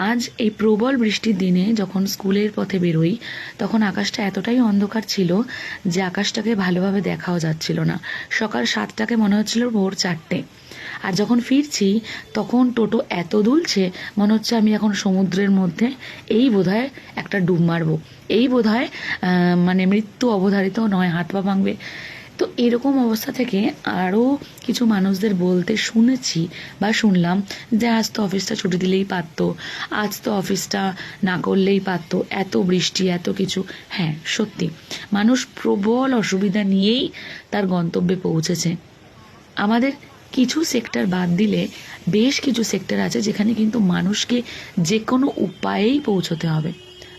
আজ এই প্রবল বৃষ্টির দিনে যখন স্কুলের পথে বেরোই তখন আকাশটা এতটাই অন্ধকার ছিল যে আকাশটাকে ভালোভাবে দেখাও যাচ্ছিল না। সকাল 7টাকে মনে হচ্ছিল ভোর 4টে। আর যখন ফিরছি তখন টোটো এত দুলছে মনে হচ্ছে আমি এখন সমুদ্রের মধ্যে, এই বোধহয় একটা ডুব মারবো, এই বোধহয় মানে মৃত্যু অবধারিত নয়, হাত পা ভাঙবে। তো এরকম অবস্থা থেকে আরও কিছু মানুষদের বলতে শুনেছি বা শুনলাম যে আজ তো অফিসটা ছুটি দিলেই পারতো, আজ তো অফিসটা না করলেই পারতো, এত বৃষ্টি এত কিছু। হ্যাঁ সত্যি, মানুষ প্রবল অসুবিধা নিয়েই তার গন্তব্যে পৌঁছেছে। আমাদের কিছু সেক্টর বাদ দিলে বেশ কিছু সেক্টর আছে যেখানে কিন্তু মানুষকে যে কোনো উপায়েই পৌঁছতে হবে।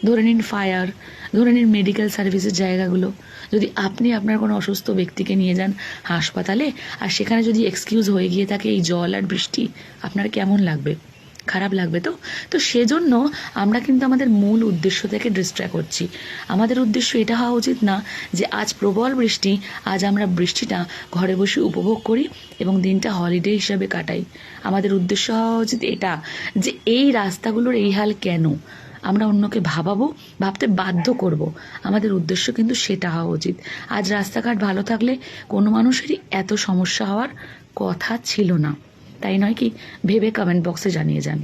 ধরে নিন ফায়ার, ধরে নিন মেডিকেল সার্ভিসের জায়গাগুলো। যদি আপনি আপনার কোনো অসুস্থ ব্যক্তিকে নিয়ে যান হাসপাতালে আর সেখানে যদি এক্সকিউজ হয়ে গিয়ে থাকে এই জল আর বৃষ্টি, আপনার কেমন লাগবে? খারাপ লাগবে তো। তো সেজন্য আমরা কিন্তু আমাদের মূল উদ্দেশ্য থেকে ডিস্ট্র্যাক্ট হচ্ছি। আমাদের উদ্দেশ্য এটা হওয়া উচিত না যে আজ প্রবল বৃষ্টি, আজ আমরা বৃষ্টিটা ঘরে বসে উপভোগ করি এবং দিনটা হলিডে হিসাবে কাটাই। আমাদের উদ্দেশ্য হওয়া উচিত এটা যে এই রাস্তাগুলোর এই হাল কেন, আমরা অন্যকে ভাবতে বাধ্য করব। আমাদের উদ্দেশ্য কিন্তু সেটা হওয়া উচিত। আজ রাস্তাঘাট ভালো থাকলে কোনো মানুষেরই এত সমস্যা হওয়ার কথা ছিল না, তাই নয় কি? ভেবে কমেন্ট বক্সে জানিয়ে যান।